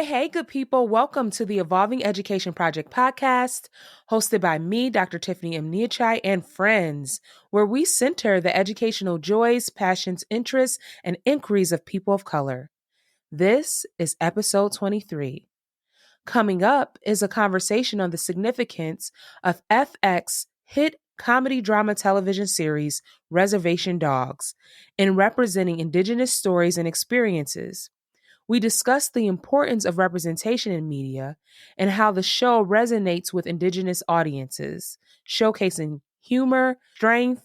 Hey, good people. Welcome to the Evolving Education Project podcast, hosted by me, Dr. Tiffany M. Niachai, and friends, where we center the educational joys, passions, interests, and inquiries of people of color. This is episode 23. Coming up is a conversation on the significance of FX hit comedy drama television series Reservation Dogs in representing Indigenous stories and experiences. We discuss the importance of representation in media and how the show resonates with Indigenous audiences, showcasing humor, strength,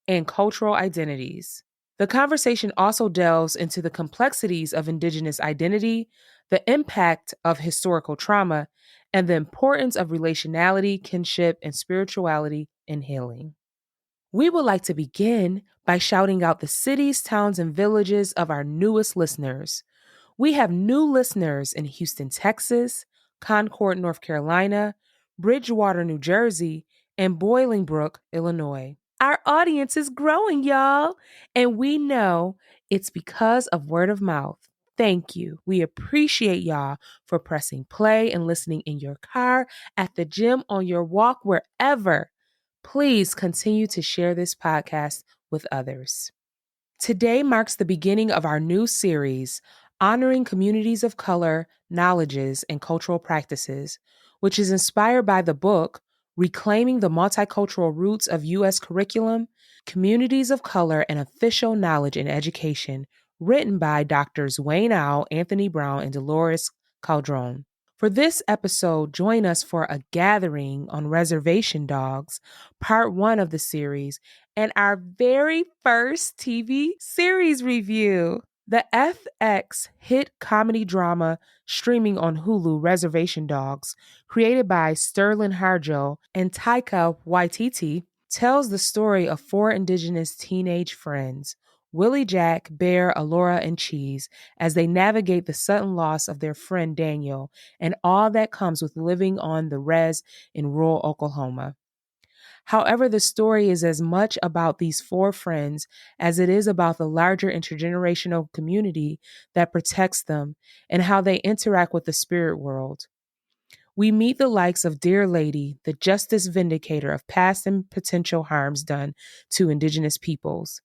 and cultural identities. The conversation also delves into the complexities of Indigenous identity, the impact of historical trauma, and the importance of relationality, kinship, and spirituality in healing. We would like to begin by shouting out the cities, towns, and villages of our newest listeners. We have new listeners in Houston, Texas, Concord, North Carolina, Bridgewater, New Jersey, and Bolingbrook, Illinois. Our audience is growing, y'all, and we know it's because of word of mouth. Thank you. We appreciate y'all for pressing play and listening in your car, at the gym, on your walk, wherever. Please continue to share this podcast with others. Today marks the beginning of our new series, Honoring Communities of Color, Knowledges, and Cultural Practices, which is inspired by the book, Reclaiming the Multicultural Roots of U.S. Curriculum, Communities of Color and Official Knowledge in Education, written by Drs. Wayne Owl, Anthony Brown, and Dolores Caldron. For this episode, join us for a gathering on Reservation Dogs, part 1 of the series, and our very first TV series review. The FX hit comedy drama streaming on Hulu, Reservation Dogs, created by Sterling Harjo and Taika Waititi, tells the story of 4 Indigenous teenage friends, Willie, Jack, Bear, Alora, and Cheese, as they navigate the sudden loss of their friend Daniel and all that comes with living on the res in rural Oklahoma. However, the story is as much about these 4 friends as it is about the larger intergenerational community that protects them and how they interact with the spirit world. We meet the likes of Dear Lady, the justice vindicator of past and potential harms done to Indigenous peoples,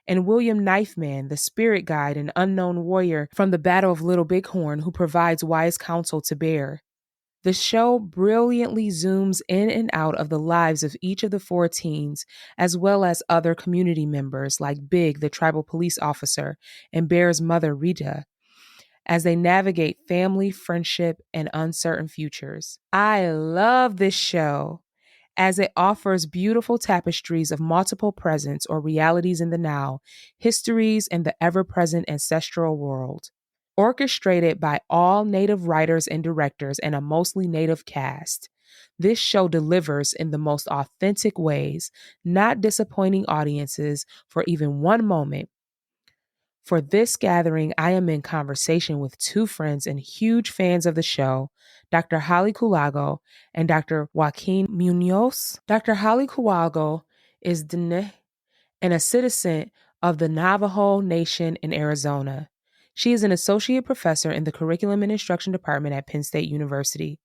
and William Knifeman, the spirit guide and unknown warrior from the Battle of Little Bighorn who provides wise counsel to Bear. The show brilliantly zooms in and out of the lives of each of the 4 teens, as well as other community members like Big, the tribal police officer, and Bear's mother, Rita, as they navigate family, friendship, and uncertain futures. I love this show, as it offers beautiful tapestries of multiple presents or realities in the now, histories, and the ever-present ancestral world. Orchestrated by all Native writers and directors and a mostly Native cast, this show delivers in the most authentic ways, not disappointing audiences for even one moment. For this gathering, I am in conversation with 2 friends and huge fans of the show, Dr. Holly Kulago and Dr. Joaquin Munoz. Dr. Holly Kulago is Diné and a citizen of the Navajo Nation in Arizona. She is an associate professor in the Curriculum and Instruction Department at Penn State University.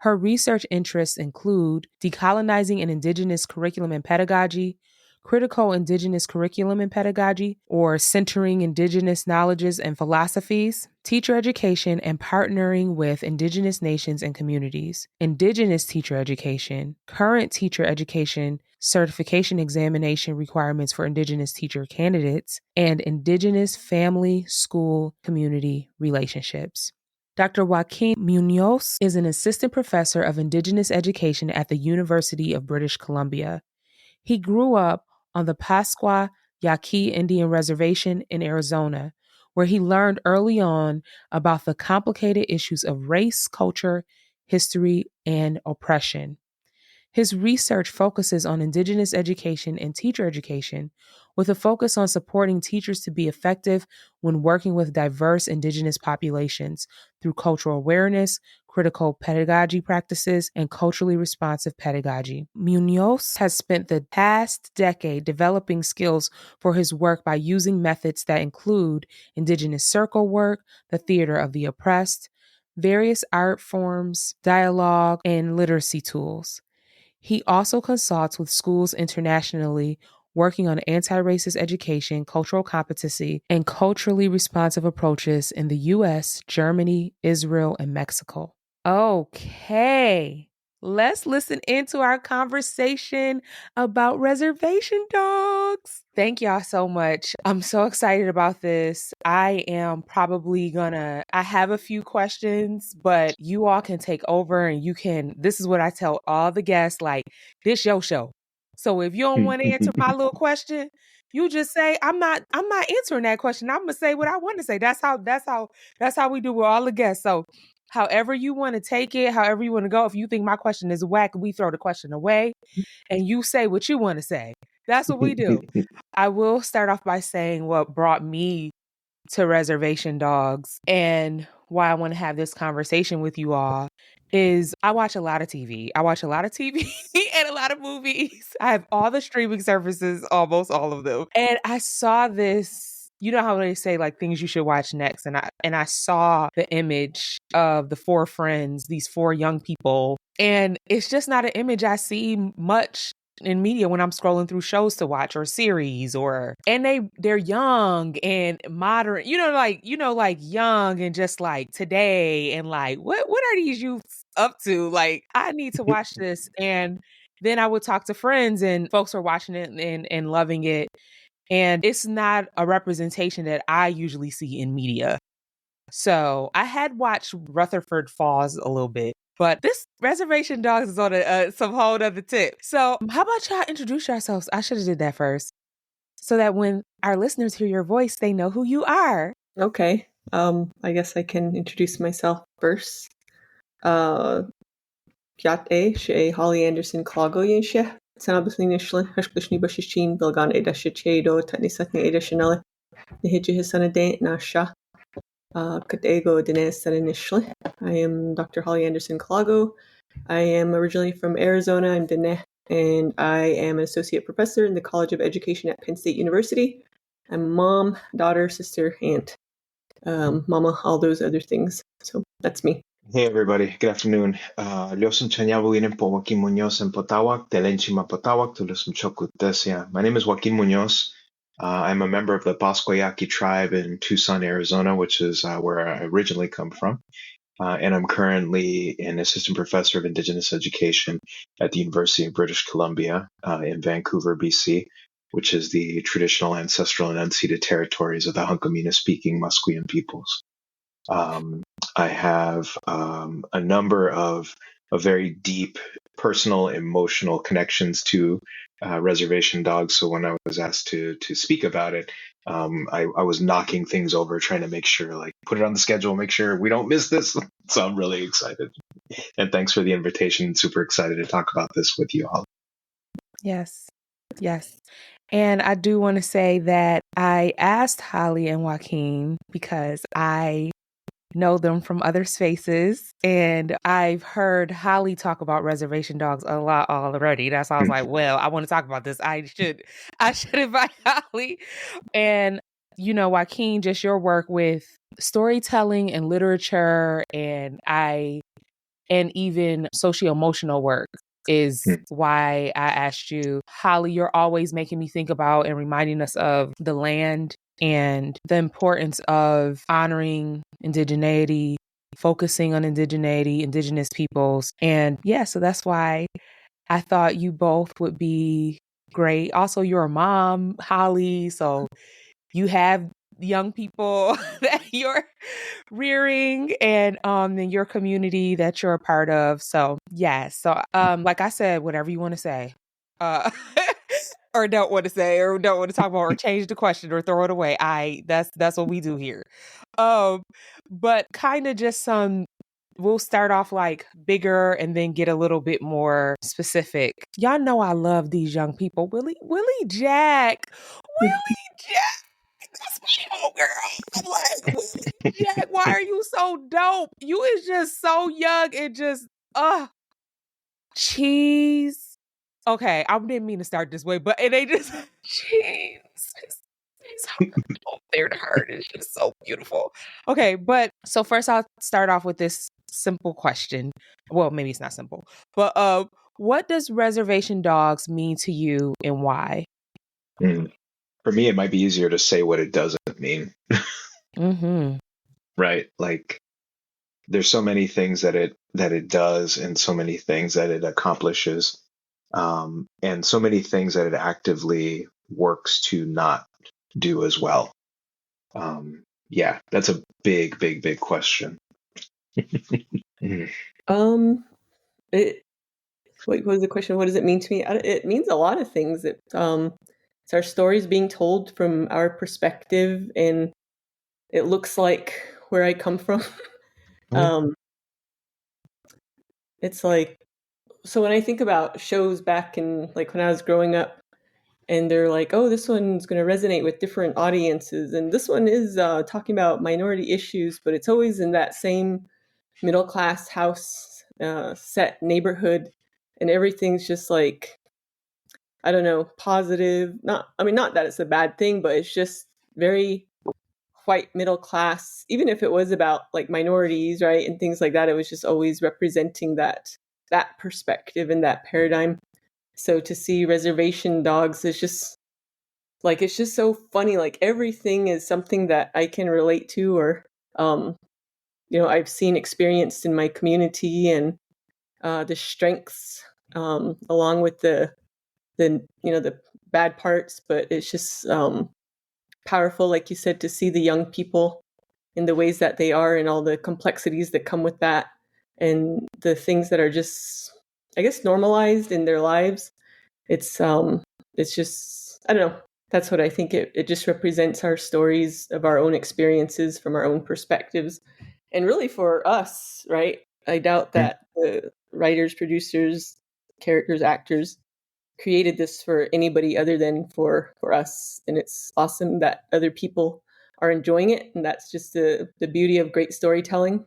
Her research interests include decolonizing an Indigenous curriculum and pedagogy, critical Indigenous curriculum and pedagogy, or centering Indigenous knowledges and philosophies, teacher education, and partnering with Indigenous nations and communities, Indigenous teacher education, current teacher education, certification examination requirements for Indigenous teacher candidates, and Indigenous family, school, community relationships. Dr. Joaquin Munoz is an assistant professor of Indigenous education at the University of British Columbia. He grew up on the Pascua Yaqui Indian Reservation in Arizona, where he learned early on about the complicated issues of race, culture, history, and oppression. His research focuses on Indigenous education and teacher education, with a focus on supporting teachers to be effective when working with diverse Indigenous populations through cultural awareness, critical pedagogy practices, and culturally responsive pedagogy. Munoz has spent the past decade developing skills for his work by using methods that include Indigenous circle work, the theater of the oppressed, various art forms, dialogue, and literacy tools. He also consults with schools internationally, working on anti-racist education, cultural competency, and culturally responsive approaches in the US, Germany, Israel, and Mexico. Okay. Let's listen into our conversation about reservation dogs. Thank y'all so much. I'm so excited about this. I have a few questions, but you all can take over and this is what I tell all the guests, like, this your show. So if you don't want to answer my little question, you just say, I'm not answering that question. I'm gonna say what I want to say. That's how we do with all the guests. So however you want to take it, however you want to go. If you think my question is whack, we throw the question away and you say what you want to say. That's what we do. I will start off by saying what brought me to Reservation Dogs and why I want to have this conversation with you all is I watch a lot of TV. I watch a lot of TV and a lot of movies. I have all the streaming services, almost all of them. And I saw this, you know how they say like things you should watch next. And I saw the image of the four friends, these four young people. And it's just not an image I see much in media when I'm scrolling through shows to watch or series and they're young and modern, like young and just like today and like what are these youths up to? Like I need to watch this. And then I would talk to friends and folks are watching it and loving it. And it's not a representation that I usually see in media. So I had watched Rutherford Falls a little bit, but this Reservation Dogs is on some whole other tip. So how about y'all introduce yourselves? I should have did that first, so that when our listeners hear your voice, they know who you are. Okay. I guess I can introduce myself first. Piate she Holly Anderson Klago Yenshe. Sanabasni Nishle, Hashklishni Bashishin, Bilgan Eda Shichedo, Tatnisatni Eda Chanel, Nihiji Hisana Date Nasha. Katego Dines Nishle. I am Dr. Holly Anderson Klago. I am originally from Arizona. I'm Dene, and I am an associate professor in the College of Education at Penn State University. I'm mom, daughter, sister, aunt, mama, all those other things. So that's me. Hey everybody, good afternoon. Lyosun Chanyabulinen po Joaquin Munoz en Potawak, Telenchima Potawak, Tulusum Chokutesia. My name is Joaquin Munoz. I'm a member of the Pascoyaqui tribe in Tucson, Arizona, which is where I originally come from. And I'm currently an assistant professor of Indigenous education at the University of British Columbia in Vancouver, BC, which is the traditional ancestral and unceded territories of the Hunkamina-speaking Musqueam peoples. I have a number of very deep personal, emotional connections to Reservation Dogs. So when I was asked to speak about it, I was knocking things over, trying to make sure, like, put it on the schedule, make sure we don't miss this. So I'm really excited. And thanks for the invitation. Super excited to talk about this with you all. Yes. And I do want to say that I asked Holly and Joaquin because I know them from other spaces, and I've heard Holly talk about Reservation Dogs a lot already. That's why I was like, well, I want to talk about this. I should invite Holly. And Joaquin, just your work with storytelling and literature and even socio-emotional work is why I asked you. Holly, you're always making me think about and reminding us of the land and the importance of honoring indigeneity, focusing on indigeneity, indigenous peoples. And yeah, so that's why I thought you both would be great. Also, you're a mom, Holly, so you have young people that you're rearing and in your community that you're a part of. So yes. So like I said, whatever you want to say. Or don't want to say or don't want to talk about or change the question or throw it away. That's what we do here. But kind of just we'll start off like bigger and then get a little bit more specific. Y'all know I love these young people. Willie Jack. That's my whole girl. I'm like, Willie Jack, why are you so dope? You is just so young and just cheese. Okay, I didn't mean to start this way, but they just cheese. there to her. It's just so beautiful. Okay, but so first I'll start off with this simple question. Well, maybe it's not simple, but what does Reservation Dogs mean to you and why? For me, it might be easier to say what it doesn't mean, Mm-hmm. right? Like there's so many things that it does, and so many things that it accomplishes, and so many things that it actively works to not do as well. Yeah, that's a big, big, big question. It what was the question? What does it mean to me? It means a lot of things. It's our stories being told from our perspective, and it looks like where I come from. um, it's like, so when I think about shows back in like when I was growing up, and they're like, oh, this one's going to resonate with different audiences, and this one is talking about minority issues, but it's always in that same middle class house set neighborhood, and everything's just like, I don't know, positive. Not that it's a bad thing, but it's just very white middle class. Even if it was about like minorities, right, and things like that, it was just always representing that perspective and that paradigm. So to see Reservation Dogs is just like, it's just so funny. Like everything is something that I can relate to, or I've seen experienced in my community, and the strengths, along with the bad parts. But it's just powerful, like you said, to see the young people in the ways that they are, and all the complexities that come with that, and the things that are just, I guess, normalized in their lives. It's just, I don't know. That's what I think. It just represents our stories of our own experiences from our own perspectives, and really for us, right? I doubt that the writers, producers, characters, actors created this for anybody other than for us. And it's awesome that other people are enjoying it, and that's just the beauty of great storytelling.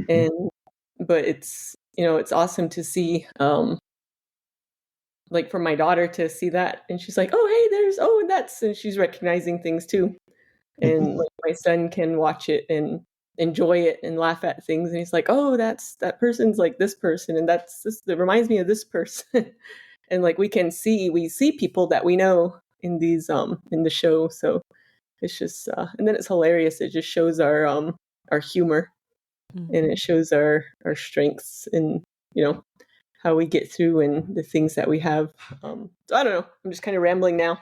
And but it's awesome to see, like for my daughter to see that, and she's like, oh, hey, and that's, and she's recognizing things too. And like my son can watch it and enjoy it and laugh at things, and he's like, oh, that person's like this person, and that reminds me of this person. And like we see people that we know in these in the show. So it's just and then it's hilarious. It just shows our humor, and it shows our strengths, and how we get through, and the things that we have. So I don't know, I'm just kind of rambling now,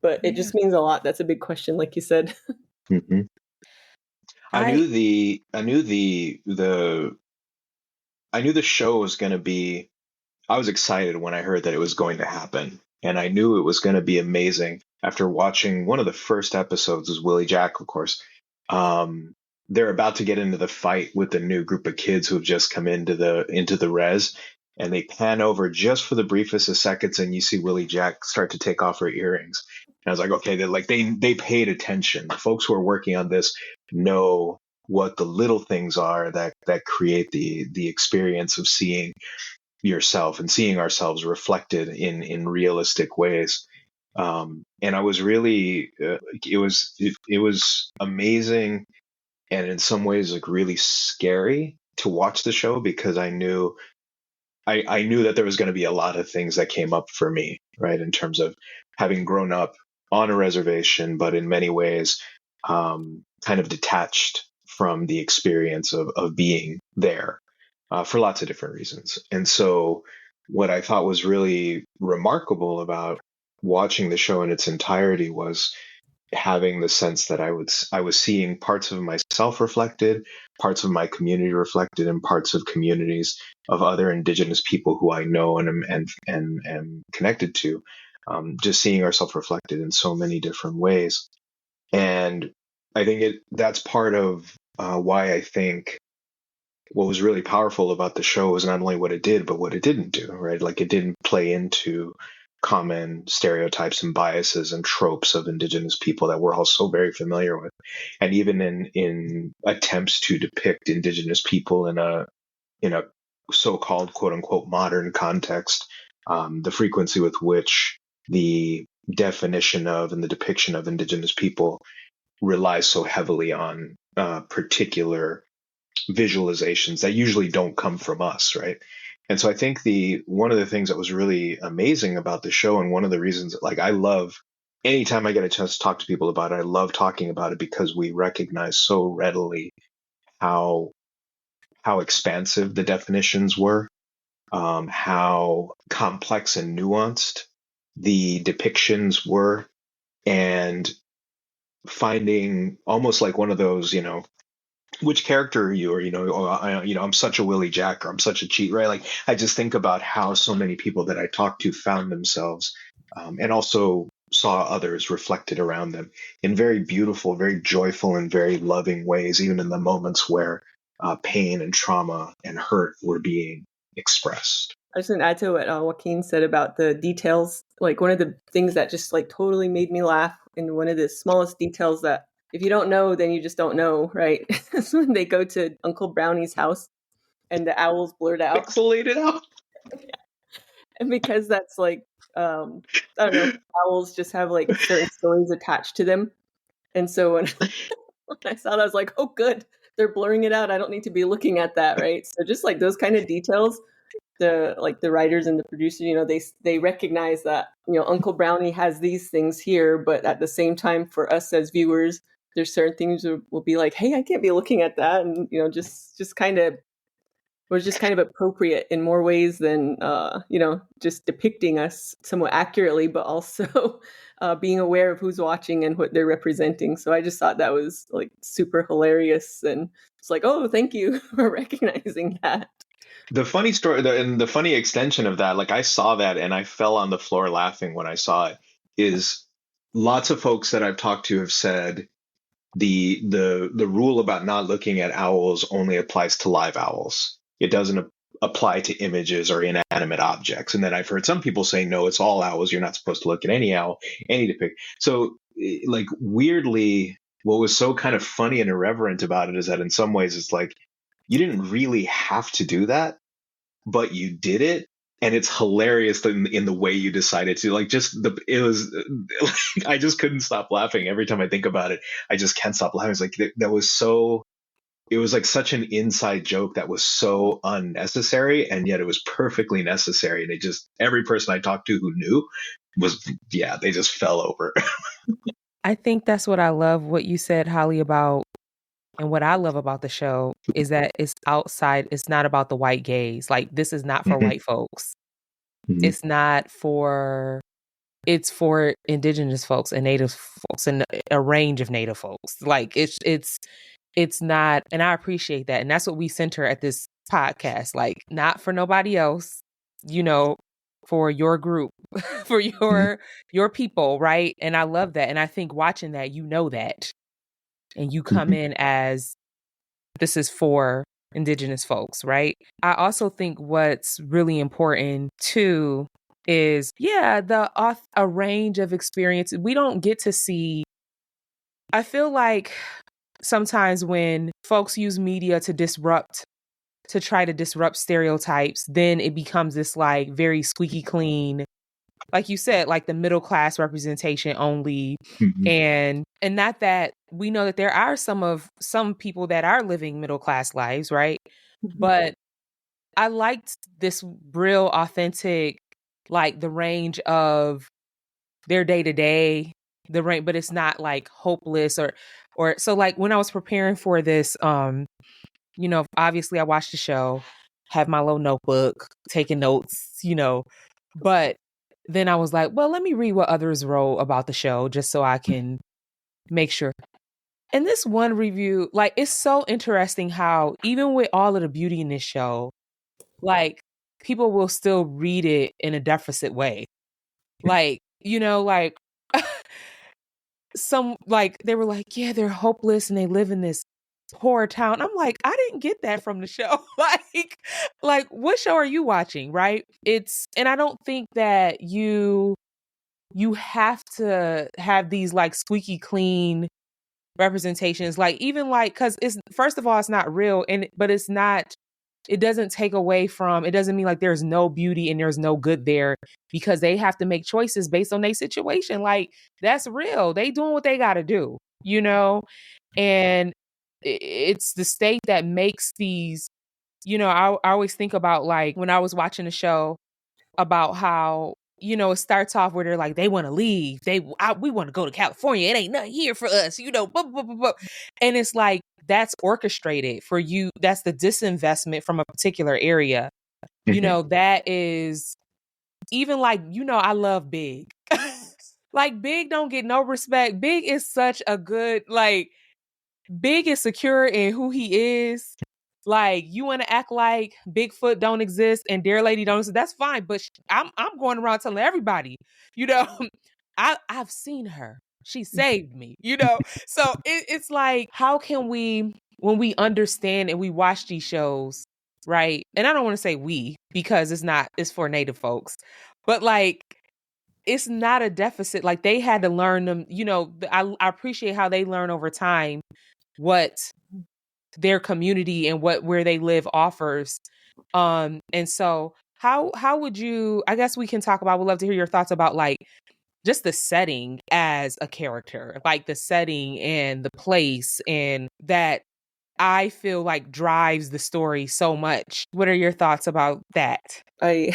but it just means a lot. That's a big question, like you said. I knew the show was going to be, I was excited when I heard that it was going to happen, and I knew it was going to be amazing after watching one of the first episodes. Was Willie Jack, of course. They're about to get into the fight with the new group of kids who have just come into the res, and they pan over just for the briefest of seconds, and you see Willie Jack start to take off her earrings. And I was like, okay, they paid attention. The folks who are working on this know what the little things are that create the experience of seeing yourself and seeing ourselves reflected in realistic ways. And I was really it was amazing, and in some ways like really scary to watch the show, because I knew that there was going to be a lot of things that came up for me, right, in terms of having grown up on a reservation, but in many ways kind of detached from the experience of being there, for lots of different reasons. And so what I thought was really remarkable about watching the show in its entirety was having the sense that I was seeing parts of myself reflected, parts of my community reflected, and parts of communities of other Indigenous people who I know and am connected to, just seeing ourselves reflected in so many different ways. And I think that's part of why I think what was really powerful about the show was not only what it did, but what it didn't do, right? Like it didn't play into common stereotypes and biases and tropes of Indigenous people that we're all so very familiar with. And even in attempts to depict Indigenous people in a so-called quote unquote modern context, the frequency with which the definition of and the depiction of Indigenous people relies so heavily on particular visualizations that usually don't come from us, right? And so I think the one of the things that was really amazing about the show, and one of the reasons that, like, I love anytime I get a chance to talk to people about it, I love talking about it because we recognize so readily how expansive the definitions were, how complex and nuanced the depictions were, and finding almost like one of those, which character are you? Or, I'm such a Willie Jack, or I'm such a cheat, right? Like, I just think about how so many people that I talked to found themselves, and also saw others reflected around them in very beautiful, very joyful, and very loving ways, even in the moments where pain and trauma and hurt were being expressed. I just want to add to what Joaquin said about the details. Like, one of the things that just like totally made me laugh, and one of the smallest details that if you don't know, then you just don't know, right? Is when they go to Uncle Brownie's house and the owls blurt out. Pixelated out. And because that's like, I don't know, owls just have like certain stories attached to them. And so when I saw that, I was like, oh, good. They're blurring it out. I don't need to be looking at that, right? So just like those kind of details, the writers and the producers, they recognize that, Uncle Brownie has these things here, but at the same time, for us as viewers, there's certain things will be like, hey, I can't be looking at that, and just kind of was just kind of appropriate in more ways than just depicting us somewhat accurately, but also being aware of who's watching and what they're representing. So I just thought that was like super hilarious, and it's like, oh, thank you for recognizing that. The funny story, and the funny extension of that, like, I saw that and I fell on the floor laughing when I saw it, is lots of folks that I've talked to have said the rule about not looking at owls only applies to live owls. It doesn't apply to images or inanimate objects. And then I've heard some people say, no, it's all owls. You're not supposed to look at any owl, any depict. So, like, weirdly, what was so kind of funny and irreverent about it is that in some ways it's like, you didn't really have to do that, but you did it. And it's hilarious in the way you decided to, like, it was, like, I just couldn't stop laughing every time I think about it. I just can't stop laughing. It's like, it was like such an inside joke that was so unnecessary, and yet it was perfectly necessary. And every person I talked to who knew they just fell over. I think that's what I love what you said, Holly, about, and what I love about the show is that it's outside. It's not about the white gaze. Like, this is not for white folks. Mm-hmm. It's for Indigenous folks and Native folks and a range of Native folks. Like, it's not, and I appreciate that. And that's what we center at this podcast. Like, not for nobody else, for your group, for your people, right? And I love that. And I think watching that, that. And you come in as, this is for Indigenous folks, right? I also think what's really important too is, a range of experiences. We don't get to see, I feel like sometimes when folks use media to try to disrupt stereotypes, then it becomes this like very squeaky clean, like you said, like the middle class representation only. Mm-hmm. And not that we know that there are some people that are living middle class lives, right? Mm-hmm. But I liked this real authentic, like the range of their day to day, but it's not like hopeless or so. Like, when I was preparing for this, obviously I watched the show, have my little notebook, taking notes, but then I was like, well, let me read what others wrote about the show just so I can make sure. And this one review, like, it's so interesting how even with all of the beauty in this show, like, people will still read it in a deficit way. Like, like some, like, they were like, yeah, they're hopeless and they live in this poor town. I'm like, I didn't get that from the show. like what show are you watching, right? And I don't think that you have to have these like squeaky clean representations, like, even like, because it's, first of all, it's not real, but it's not, it doesn't take away from, it doesn't mean like there's no beauty and there's no good there, because they have to make choices based on their situation. Like, that's real. They doing what they got to do. you know, and it's the state that makes these, I always think about like when I was watching a show about how, it starts off where they're like, they want to leave. We want to go to California. It ain't nothing here for us, blah, blah, blah, blah. And it's like, that's orchestrated for you. That's the disinvestment from a particular area. That is even like, I love Big. Like Big don't get no respect. Big is such a good, like, Big is secure in who he is. Like, you want to act like Bigfoot don't exist and Dare Lady don't exist, that's fine. But I'm going around telling everybody, you know, I've seen her. She saved me, So it's like, how can we, when we understand and we watch these shows, right? And I don't want to say we, because it's for Native folks, but like, it's not a deficit. Like, they had to learn them, I appreciate how they learn over time what their community and where they live offers. And so how would you, I guess we can talk about, would love to hear your thoughts about like just the setting as a character, like the setting and the place, and that I feel like drives the story so much. What are your thoughts about that? I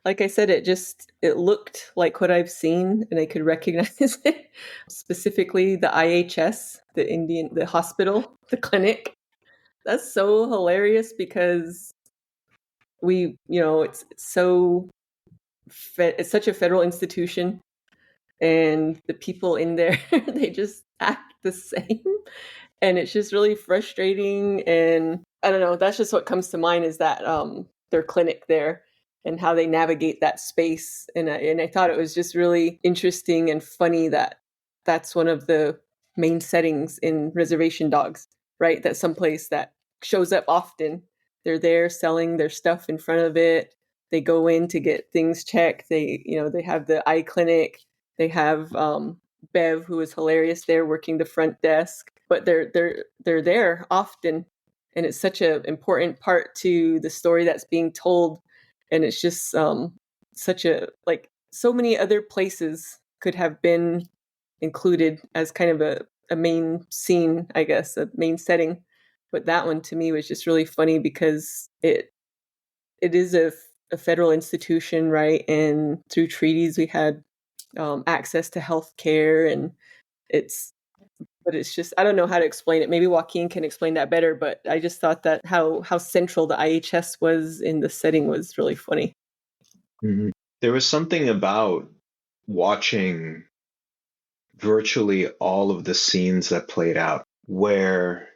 like I said, it looked like what I've seen and I could recognize it. Specifically the IHS, the hospital, the clinic. That's so hilarious because it's so it's such a federal institution, and the people in there, they just act the same, and it's just really frustrating. And I don't know, that's just what comes to mind, is that their clinic there and how they navigate that space. And I thought it was just really interesting and funny that that's one of the main settings in Reservation Dogs, right? That's someplace that shows up often. They're there selling their stuff in front of it. They go in to get things checked. They have the eye clinic. They have Bev, who is hilarious, there working the front desk. But they're there often, and it's such an important part to the story that's being told. And it's just such a, like, so many other places could have been included as kind of a main scene, I guess, a main setting. But that one to me was just really funny because it is a federal institution, right? And through treaties, we had access to health care, and it's just, I don't know how to explain it. Maybe Joaquin can explain that better, but I just thought that how central the IHS was in the setting was really funny. Mm-hmm. There was something about watching virtually all of the scenes that played out where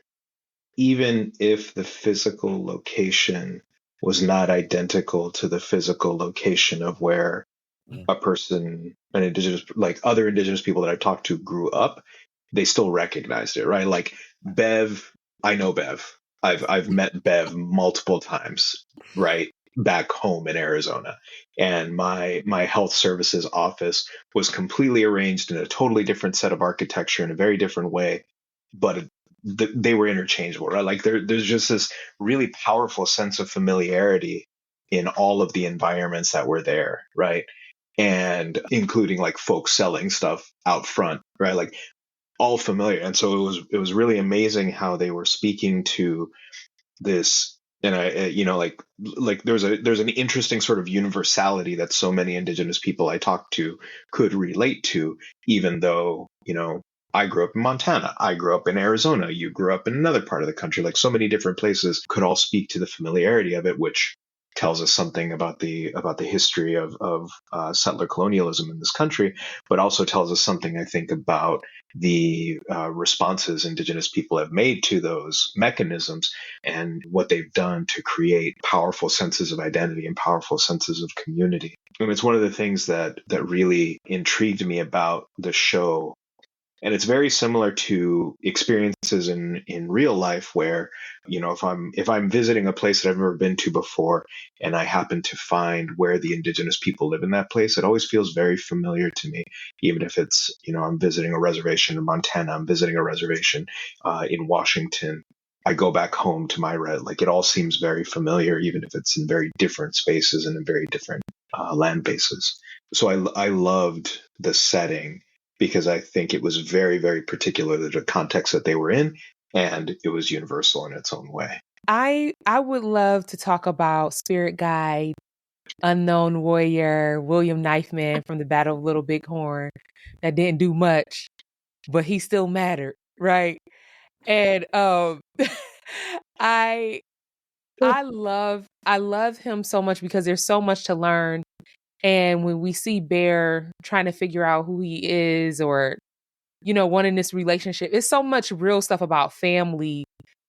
even if the physical location was not identical to the physical location of where a person, an indigenous, like other indigenous people that I talked to grew up, they still recognized it, right? Like Bev, I know Bev. I've met Bev multiple times, right? Back home in Arizona. And my health services office was completely arranged in a totally different set of architecture in a very different way, but they were interchangeable, right? Like there's just this really powerful sense of familiarity in all of the environments that were there, right? And including like folks selling stuff out front, right? Like all familiar. And so it was really amazing how they were speaking to this. And like there's an interesting sort of universality that so many indigenous people I talked to could relate to, even though, I grew up in Montana, I grew up in Arizona, you grew up in another part of the country. Like so many different places could all speak to the familiarity of it, which tells us something about the history of settler colonialism in this country, but also tells us something, I think, about the responses indigenous people have made to those mechanisms and what they've done to create powerful senses of identity and powerful senses of community. And it's one of the things that really intrigued me about the show. And it's very similar to experiences in real life where, if I'm visiting a place that I've never been to before and I happen to find where the indigenous people live in that place, it always feels very familiar to me. Even if it's, I'm visiting a reservation in Montana, I'm visiting a reservation in Washington, I go back home to my like it all seems very familiar, even if it's in very different spaces and in very different land bases. So I loved the setting. because I think it was very, very particular to the context that they were in, and it was universal in its own way. I would love to talk about Spirit Guide, Unknown Warrior, William Knifeman from the Battle of Little Bighorn that didn't do much, but he still mattered, right? And I I love him so much because there's so much to learn. And when we see Bear trying to figure out who he is, or wanting this relationship, it's so much real stuff about family,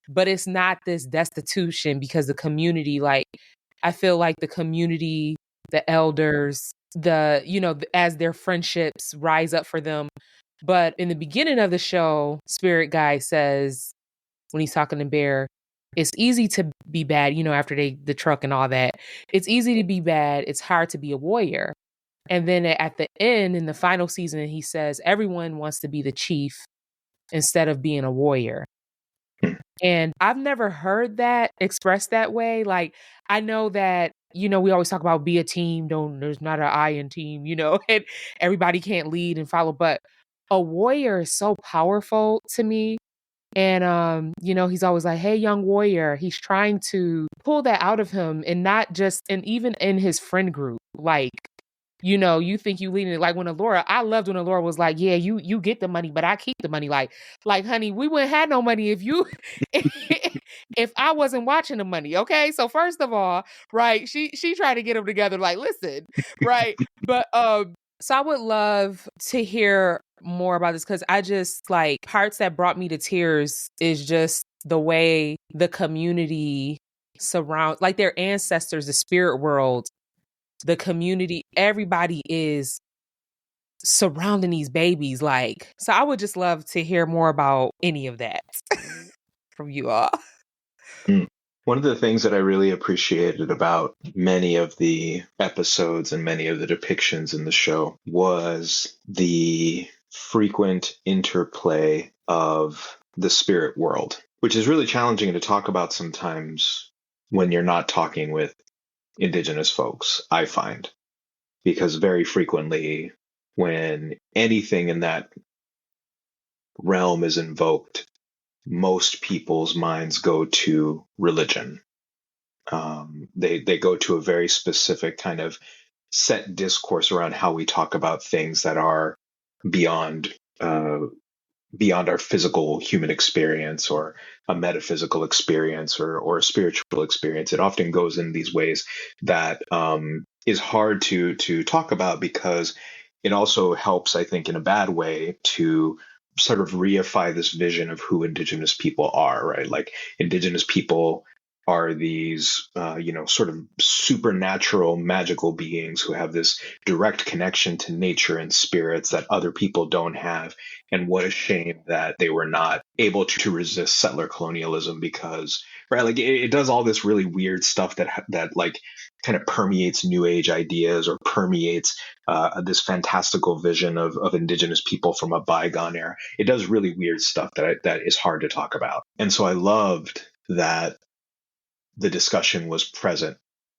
but it's not this destitution because the community, like, I feel like the community, the elders, as their friendships rise up for them. But in the beginning of the show, Spirit Guy says, when he's talking to Bear, it's easy to be bad, after the truck and all that. It's easy to be bad. It's hard to be a warrior. And then at the end, in the final season, he says, everyone wants to be the chief instead of being a warrior. And I've never heard that expressed that way. Like, I know that, we always talk about be a team. There's not an I in team, and everybody can't lead and follow. But a warrior is so powerful to me. And, he's always like, hey, young warrior. He's trying to pull that out of him, and not just, and even in his friend group, like, you think you leading it. Like when I loved when Alora was like, yeah, you get the money, but I keep the money. Like, honey, we wouldn't have no money if you, if I wasn't watching the money. Okay. So first of all, right. She tried to get them together. Like, listen, right. But, so I would love to hear more about this, because I just, like, parts that brought me to tears is just the way the community surround, like, their ancestors, the spirit world, the community, everybody is surrounding these babies. Like, so I would just love to hear more about any of that from you all. One of the things that I really appreciated about many of the episodes and many of the depictions in the show was the frequent interplay of the spirit world, which is really challenging to talk about sometimes when you're not talking with Indigenous folks, I find, because very frequently when anything in that realm is invoked, most people's minds go to religion. They go to a very specific kind of set discourse around how we talk about things that are beyond beyond our physical human experience, or a metaphysical experience, or a spiritual experience. It often goes in these ways that is hard to talk about, because it also helps, I think, in a bad way, to sort of reify this vision of who Indigenous people are, right? Like, Indigenous people are these, sort of supernatural, magical beings who have this direct connection to nature and spirits that other people don't have. And what a shame that they were not able to resist settler colonialism, because, right, like, it does all this really weird stuff that like kind of permeates New Age ideas, or permeates this fantastical vision of Indigenous people from a bygone era. It does really weird stuff that is hard to talk about. And so I loved that the discussion was present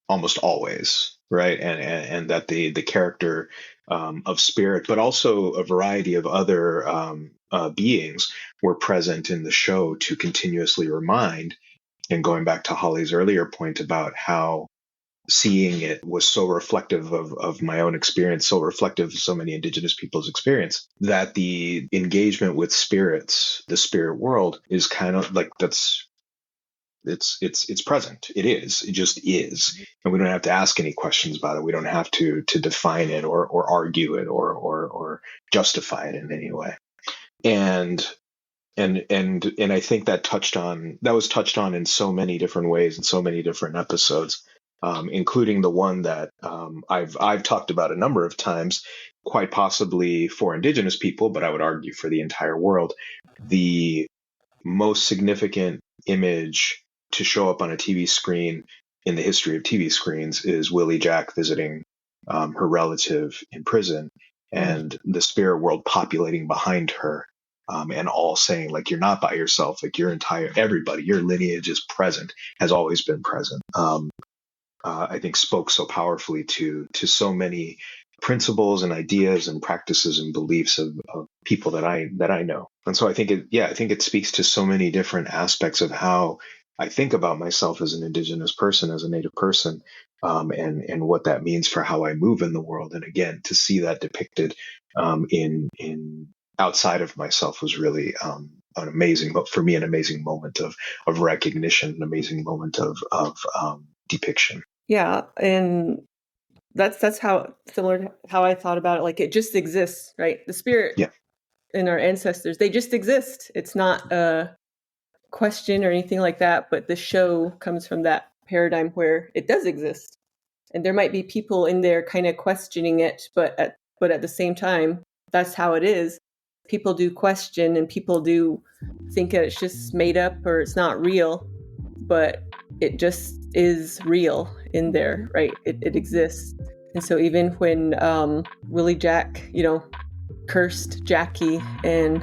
almost always, right? And that the character of Spirit, but also a variety of other beings, were present in the show to continuously remind. And going back to Holly's earlier point about how seeing it was so reflective of my own experience, so reflective of so many Indigenous people's experience, that the engagement with spirits, the spirit world, is kind of like, it's present. It just is. And we don't have to ask any questions about it. We don't have to define it, or argue it, or justify it in any way. And I think that was touched on in so many different ways, in so many different episodes, including the one that I've talked about a number of times, quite possibly for Indigenous people, but I would argue for the entire world. The most significant image to show up on a TV screen in the history of TV screens is Willie Jack visiting her relative in prison, and the spirit world populating behind her, and all saying, like, you're not by yourself, like, everybody, your lineage is present, has always been present. I think spoke so powerfully to so many principles and ideas and practices and beliefs of people that I know. And so I think it speaks to so many different aspects of how I think about myself as an Indigenous person, as a Native person, and what that means for how I move in the world. And again, to see that depicted in outside of myself was really an amazing, but for me, an amazing moment of recognition, an amazing moment of depiction. Yeah, and that's how similar to how I thought about it. Like it just exists, right? The spirit Yeah. and our ancestors, they just exist. It's not a question or anything like that, but the show comes from that paradigm where it does exist. And there might be people in there kind of questioning it, but at the same time, that's how it is. People do question and people do think that it's just made up or it's not real, but it just is real in there, right? It exists. And so even when Willie Jack, cursed Jackie, and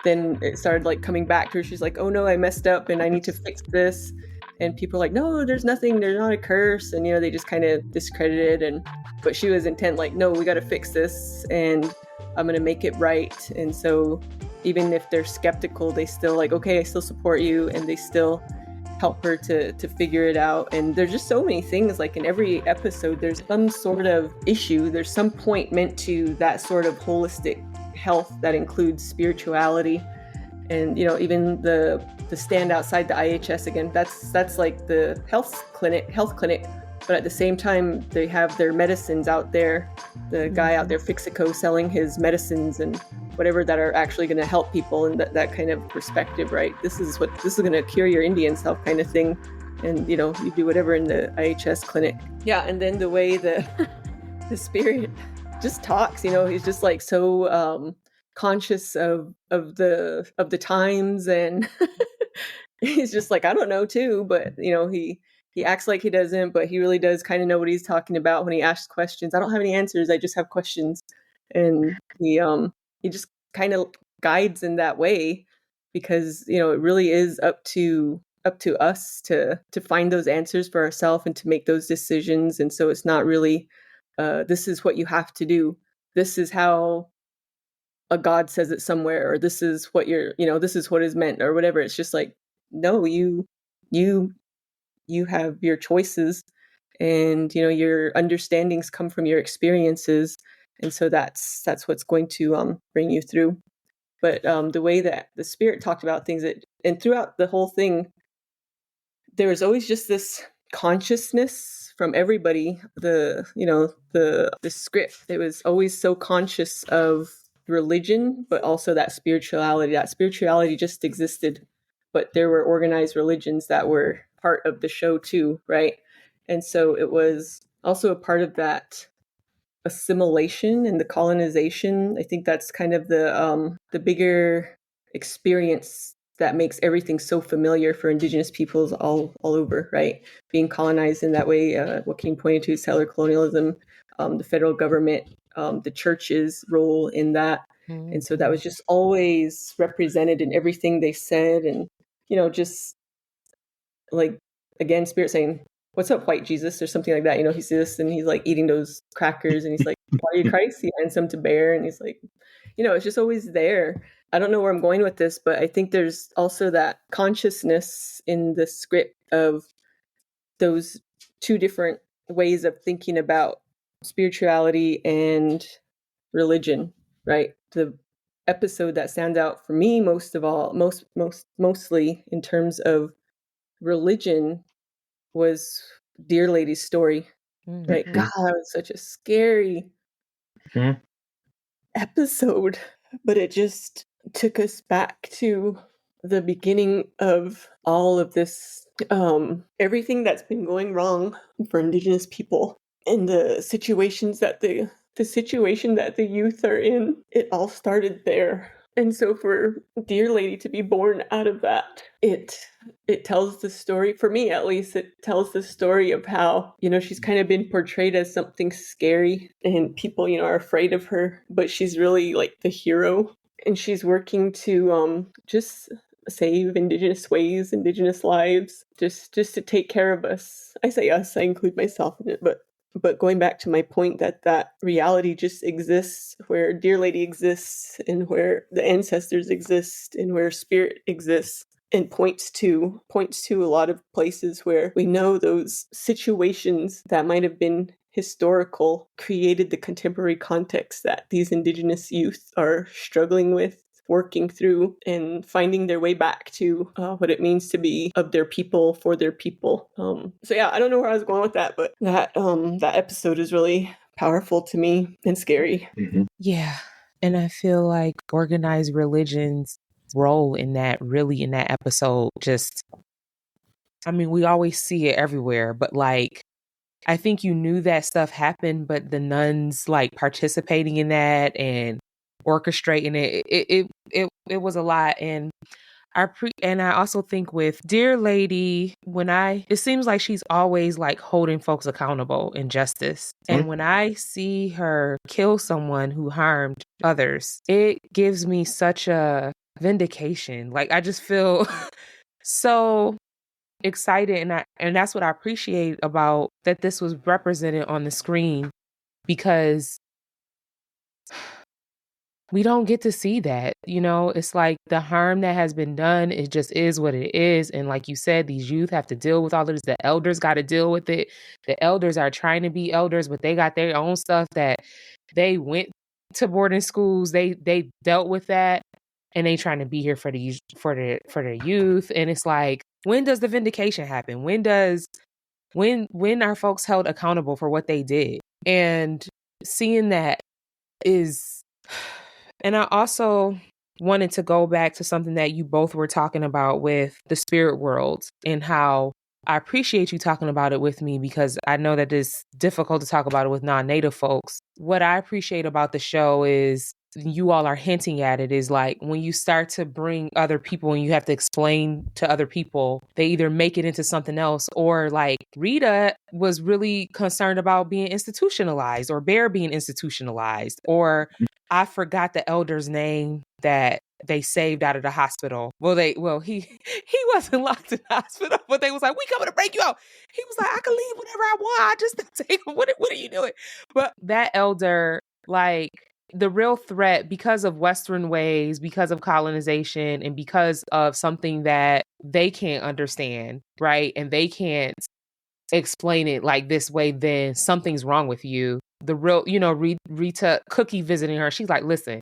then it started like coming back to her, she's like, oh no, I messed up and I need to fix this. And people are like, no, there's nothing, there's not a curse. And they just kind of discredited, but she was intent like, no, we got to fix this and I'm going to make it right. And so even if they're skeptical, they still like, okay, I still support you, and they still help her to figure it out. And there's just so many things, like in every episode there's some sort of issue, there's some point meant to that sort of holistic health that includes spirituality. And even the stand outside the IHS, again, that's like the health clinic, but at the same time they have their medicines out there, the guy out there Fixico selling his medicines and whatever that are actually going to help people, and that kind of perspective, right? This is going to cure your Indian self kind of thing. And you do whatever in the IHS clinic. Yeah. And then the way the spirit just talks, he's just like so conscious of the times, and he's just like, I don't know too, but he acts like he doesn't, but he really does kind of know what he's talking about when he asks questions. I don't have any answers, I just have questions. And he just kind of guides in that way, because it really is up to us to find those answers for ourselves and to make those decisions. And so it's not really this is what you have to do, this is how a God says it somewhere, or this is what this is what is meant, or whatever. It's just like, no, you have your choices, and your understandings come from your experiences, and so that's what's going to bring you through. But the way that the spirit talked about things, and throughout the whole thing, there was always just this consciousness from everybody. The script, it was always so conscious of religion, but also that spirituality. That spirituality just existed, but there were organized religions that were part of the show too, right? And so it was also a part of that assimilation and the colonization. I think that's kind of the bigger experience that makes everything so familiar for Indigenous peoples all over, right? Being colonized in that way. Joaquin pointed to settler colonialism, the federal government, the church's role in that. And so that was just always represented in everything they said. And, just like, again, spirit saying, what's up, white Jesus, or something like that. He's this, and he's like eating those crackers, and he's like, why are you Christ? He hands them to Bear, and he's like, it's just always there. I don't know where I'm going with this, but I think there's also that consciousness in the script of those two different ways of thinking about spirituality and religion, right? The episode that stands out for me mostly in terms of religion was Dear Lady's story. Right? God, that was such a scary episode, but it just took us back to the beginning of all of this, everything that's been going wrong for Indigenous people, and the situations that the situation that the youth are in. It all started there. And so for Dear Lady to be born out of that, it tells the story, for me at least, it tells the story of how, she's kind of been portrayed as something scary, and people, are afraid of her, but she's really like the hero, and she's working to just save Indigenous ways, Indigenous lives, just to take care of us. I say us, I include myself in it, but But going back to my point that reality just exists where Dear Lady exists and where the ancestors exist and where spirit exists, and points to a lot of places where we know those situations that might have been historical created the contemporary context that these Indigenous youth are struggling with, working through, and finding their way back to what it means to be of their people, for their people. So yeah, I don't know where I was going with that, but that episode is really powerful to me and scary. Mm-hmm. Yeah. And I feel like organized religion's role in that episode, just, I mean, we always see it everywhere, but like, I think you knew that stuff happened, but the nuns like participating in that and orchestrating it was a lot. And I also think with Dear Lady, it seems like she's always like holding folks accountable in justice. And when I see her kill someone who harmed others, it gives me such a vindication. Like I just feel so excited, and that's what I appreciate about that this was represented on the screen, because we don't get to see that. It's like the harm that has been done, it just is what it is. And like you said, these youth have to deal with all of this. The elders got to deal with it. The elders are trying to be elders, but they got their own stuff that they went to boarding schools. They dealt with that, and they trying to be here for the youth. And it's like, when does the vindication happen? When are folks held accountable for what they did? And seeing that is, and I also wanted to go back to something that you both were talking about with the spirit world, and how I appreciate you talking about it with me, because I know that it's difficult to talk about it with non-native folks. What I appreciate about the show is, you all are hinting at it, is like when you start to bring other people and you have to explain to other people, they either make it into something else, or like Rita was really concerned about being institutionalized, or Bear being institutionalized, or I forgot the elder's name that they saved out of the hospital. He wasn't locked in the hospital, but they was like, we coming to break you out. He was like, I can leave whenever I want. I just take him. What are you doing? But that elder, like, the real threat, because of Western ways, because of colonization, and because of something that they can't understand, right? And they can't explain it like this way, then something's wrong with you. The real, Rita Cookie visiting her, she's like, listen,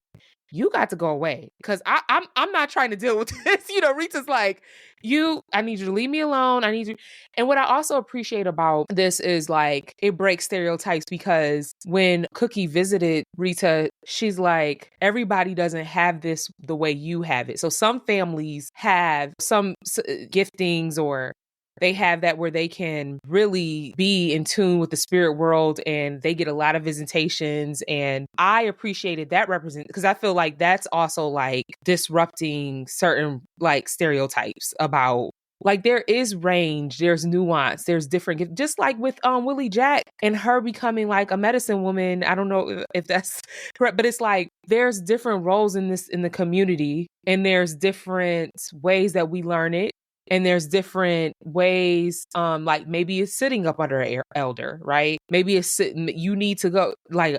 you got to go away, because I'm not trying to deal with this. Rita's like, I need you to leave me alone. I need you. And what I also appreciate about this is like, it breaks stereotypes, because when Cookie visited Rita, she's like, everybody doesn't have this the way you have it. So some families have some giftings, or they have that where they can really be in tune with the spirit world, and they get a lot of visitations. And I appreciated that because I feel like that's also like disrupting certain like stereotypes about, like, there is range, there's nuance, there's different, just like with Willie Jack and her becoming like a medicine woman. I don't know if that's correct, but it's like there's different roles in the community, and there's different ways that we learn it. And there's different ways, like maybe it's sitting up under an elder, right? Maybe it's sitting, you need to go, like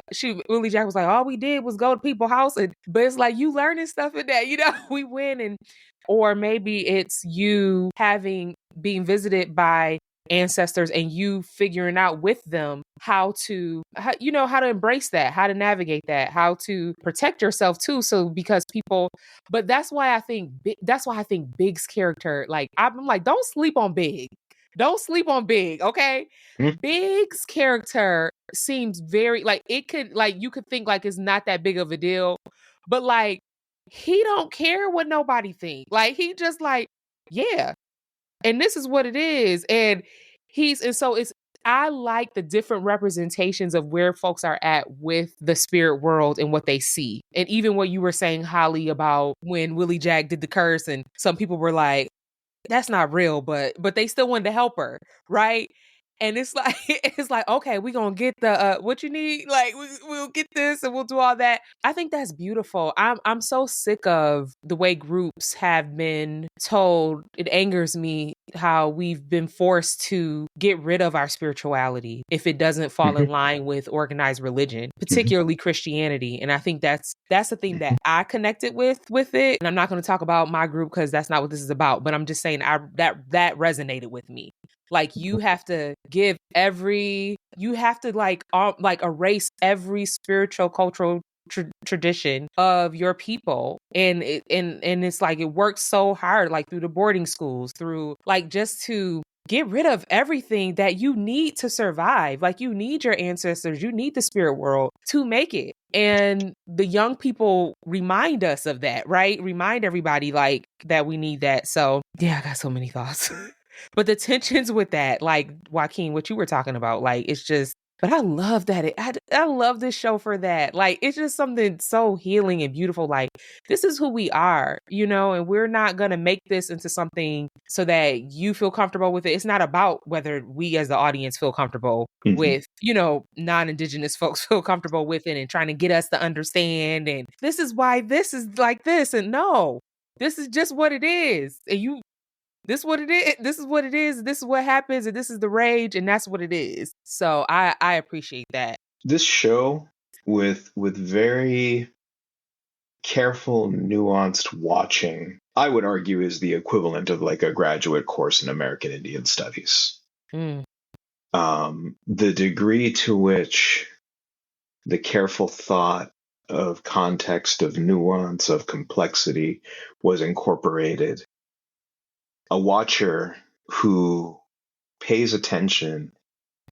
Willie Jack was like, all we did was go to people's house. But it's like, you learning stuff in that, we win. Or maybe it's you being visited by ancestors, and you figuring out with them how to embrace that, how to navigate that, how to protect yourself too. So but that's why I think Big's character, like, I'm like, don't sleep on Big, okay? Mm-hmm. Big's character seems very, like, it could, like, you could think like it's not that big of a deal, but like, he don't care what nobody think. Like, he just like, yeah, and this is what it is. And I like the different representations of where folks are at with the spirit world and what they see. And even what you were saying, Holly, about when Willie Jack did the curse, and some people were like, that's not real, but they still wanted to help her, right? And it's like, it's like, okay, we're going to get the, what you need. Like, we'll get this and we'll do all that. I think that's beautiful. I'm so sick of the way groups have been told. It angers me how we've been forced to get rid of our spirituality if it doesn't fall in line with organized religion, particularly Christianity. And I think that's the thing that I connected with it. And I'm not going to talk about my group because that's not what this is about, but I'm just saying that resonated with me. Like, you have to like erase every spiritual cultural tradition of your people, and it's like it works so hard, like through the boarding schools, through like just to get rid of everything that you need to survive. Like, you need your ancestors, you need the spirit world to make it. And the young people remind us of that, right? Remind everybody like that we need that. So yeah, I got so many thoughts. But the tensions with that, like Joaquin, what you were talking about, like, it's just, but I love that. I love this show for that. Like, it's just something so healing and beautiful. Like, this is who we are, and we're not going to make this into something so that you feel comfortable with it. It's not about whether we as the audience feel comfortable with, non-Indigenous folks feel comfortable with it and trying to get us to understand. And this is why this is like this. And no, this is just what it is. And this is what it is. This is what it is. This is what happens. And this is the rage. And that's what it is. So I appreciate that. This show, with very careful, nuanced watching, I would argue is the equivalent of like a graduate course in American Indian Studies. The degree to which the careful thought of context, of nuance, of complexity was incorporated. A watcher who pays attention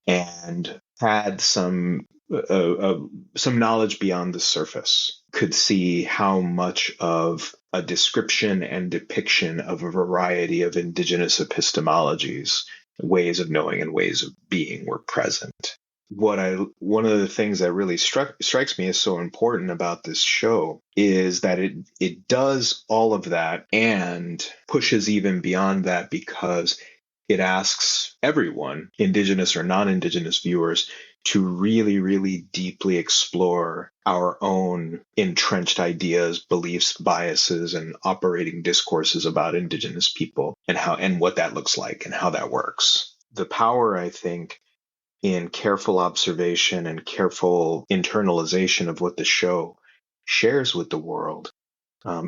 and had some knowledge beyond the surface could see how much of a description and depiction of a variety of indigenous epistemologies, ways of knowing and ways of being were present. One of the things that really strikes me as so important about this show is that it does all of that and pushes even beyond that, because it asks everyone, Indigenous or non-Indigenous viewers, to really, really deeply explore our own entrenched ideas, beliefs, biases, and operating discourses about Indigenous people and what that looks like and how that works. The power, I think, in careful observation and careful internalization of what the show shares with the world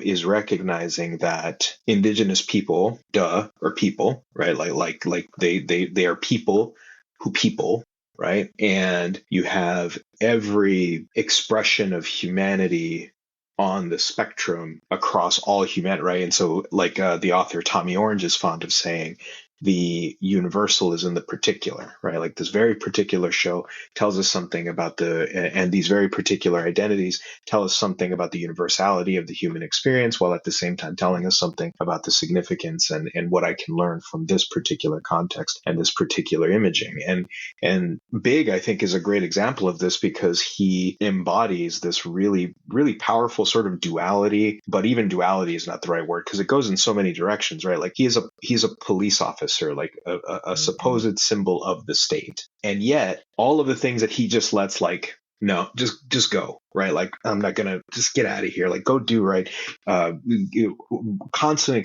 is recognizing that Indigenous people, or people, right? Like they are people who people, right? And you have every expression of humanity on the spectrum across all humanity, right? And so, like the author Tommy Orange is fond of saying, the universal is in the particular, right? Like, this very particular show tells us something about and these very particular identities tell us something about the universality of the human experience, while at the same time telling us something about the significance and what I can learn from this particular context and this particular imaging. And Big, I think, is a great example of this, because he embodies this really, really powerful sort of duality, but even duality is not the right word, because it goes in so many directions, right? Like, he's a police officer, like a supposed symbol of the state. And yet all of the things that he just lets, like, no, just go, right? Like, I'm not going to, just get out of here. Like, go do right. Constantly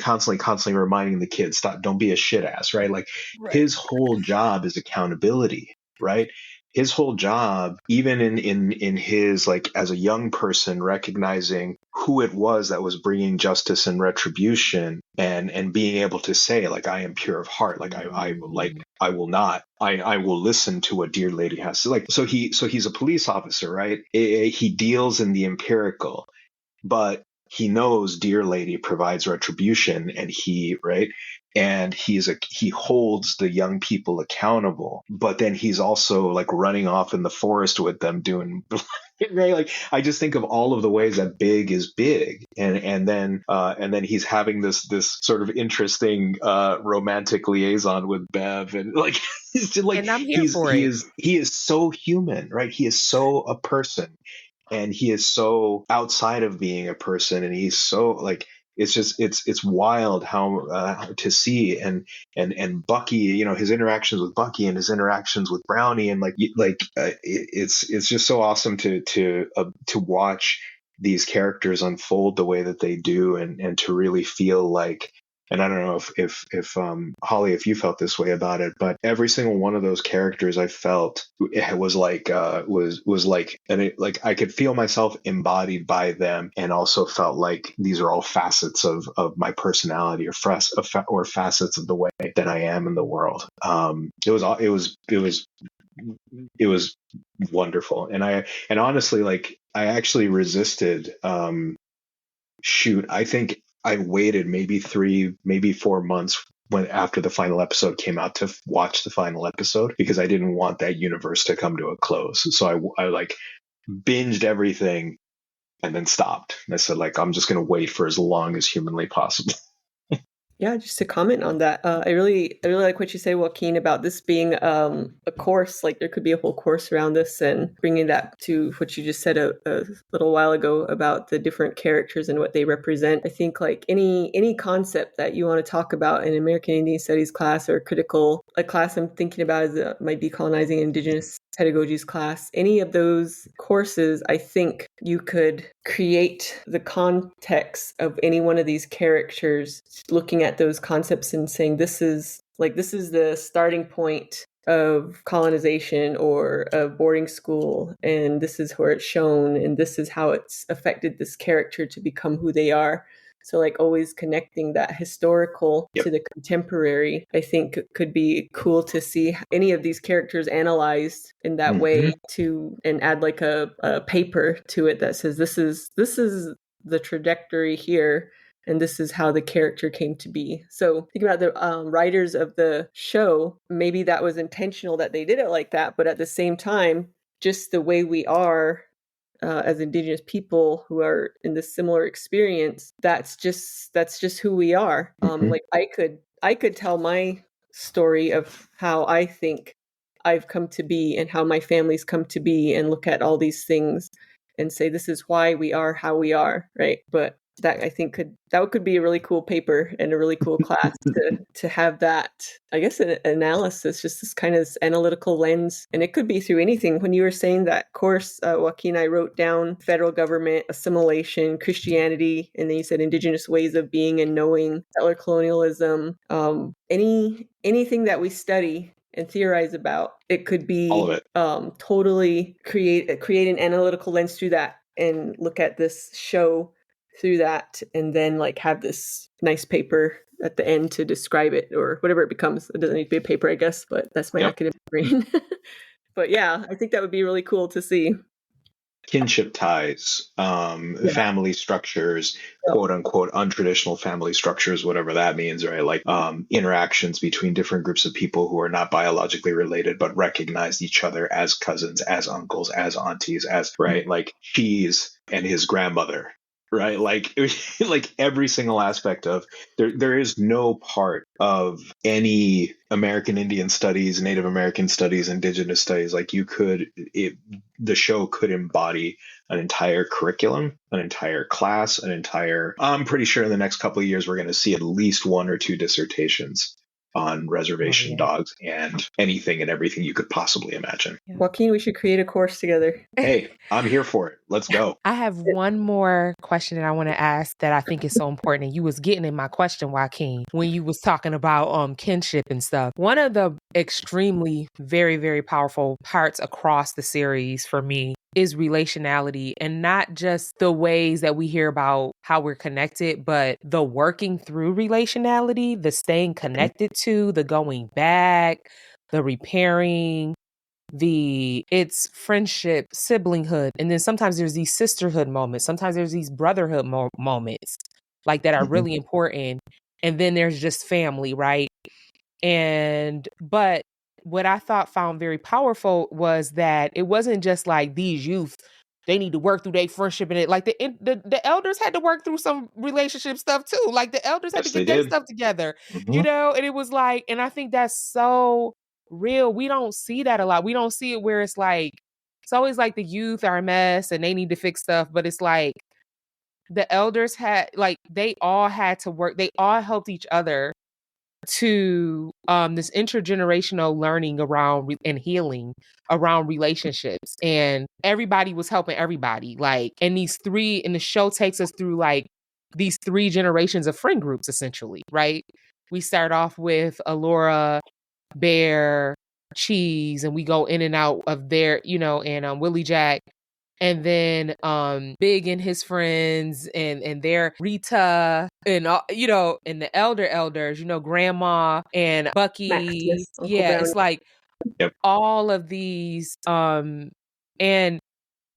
reminding the kids, stop, don't be a shit ass, right? Like, his whole job is accountability, right? His whole job, even in his, like, as a young person, recognizing who it was that was bringing justice and retribution, and being able to say, like, I am pure of heart, like, I will listen to what Dear Lady has to, like. So he's a police officer, right? He deals in the empirical, but he knows Dear Lady provides retribution, and he holds the young people accountable, but then he's also, like, running off in the forest with them doing right. Like, I just think of all of the ways that Big is big, and then he's having this sort of interesting romantic liaison with Bev, and like, he's just, like, And I'm here for it. he is so human, right? He is so a person. And he is so outside of being a person, and he's so, like, it's wild how to see. And Bucky, you know, his interactions with Bucky and his interactions with Brownie, and it's just so awesome to watch these characters unfold the way that they do, and to really feel like. And I don't know if Holly, if you felt this way about it, but every single one of those characters I felt it was like, and like I could feel myself embodied by them, and also felt like these are all facets of my personality, or facets of the way that I am in the world. It was wonderful, and honestly, like I actually resisted. I think I waited maybe 4 months after the final episode came out to watch the final episode, because I didn't want that universe to come to a close. So I like binged everything and then stopped. And I said, like, I'm just going to wait for as long as humanly possible. Yeah, just to comment on that, I really like what you say, Joaquin, about this being a course. Like there could be a whole course around this, and bringing that to what you just said a little while ago about the different characters and what they represent. I think like any concept that you want to talk about in American Indian Studies class, or a class I'm thinking about is my decolonizing Indigenous pedagogies class, any of those courses, I think you could create the context of any one of these characters, looking at those concepts and saying this is the starting point of colonization or a boarding school, and this is where it's shown, and this is how it's affected this character to become who they are. So like always connecting that historical to the contemporary, I think could be cool to see any of these characters analyzed in that way, and add like a paper to it that says this is the trajectory here, and this is how the character came to be. So think about the writers of the show. Maybe that was intentional that they did it like that, but at the same time, just the way we are as Indigenous people who are in this similar experience, that's just who we are. Like I could tell my story of how I think I've come to be and how my family's come to be, and look at all these things and say this is why we are how we are, right? But that I think could be a really cool paper and a really cool class to have that, I guess, an analysis, just this kind of analytical lens. And it could be through anything. When you were saying that course, Joaquin, I wrote down federal government, assimilation, Christianity, and then you said Indigenous ways of being and knowing, settler colonialism, anything that we study and theorize about, it could be all of it. Totally create an analytical lens through that, and look at this show through that, and then like have this nice paper at the end to describe it, or whatever it becomes. It doesn't need to be a paper, I guess, but that's my academic brain. But yeah, I think that would be really cool to see. Kinship ties, family structures, quote unquote untraditional family structures, whatever that means, right? Like interactions between different groups of people who are not biologically related but recognize each other as cousins, as uncles, as aunties, as right, like Cheese and his grandmother, right? Like like every single aspect of there is no part of any American Indian studies, Native American studies, Indigenous studies, like the show could embody an entire curriculum, an entire class, I'm pretty sure in the next couple of years we're going to see at least one or two dissertations on reservation dogs and anything and everything you could possibly imagine. Joaquin, we should create a course together. Hey, I'm here for it. Let's go. I have one more question that I want to ask that I think is so important. And you was getting in my question, Joaquin, when you was talking about kinship and stuff. One of the extremely very, very powerful parts across the series for me is relationality, and not just the ways that we hear about how we're connected, but the working through relationality, the staying connected to, the going back, the repairing, it's friendship, siblinghood, and then sometimes there's these sisterhood moments, sometimes there's these brotherhood moments like that are really important, and then there's just family, right? But what I found very powerful was that it wasn't just like these youth, they need to work through their friendship, and it like the elders had to work through some relationship stuff too. Like the elders had to get their stuff together, you know. And it was like, and I think that's so real. We don't see that a lot. We don't see it where it's like, it's always like the youth are a mess and they need to fix stuff, but it's like the elders had, like, they all had to work. They all helped each other to this intergenerational learning around and healing around relationships, and everybody was helping everybody, like, and the show takes us through like these 3 generations of friend groups, essentially, right? We start off with Alora, Bear, Cheese, and we go in and out of their, and Willie Jack, and then Big and his friends, and their Rita, and all, and the elders, Grandma and Bucky. Maximus, Uncle Yeah, Brown. it's like Yep. all of these and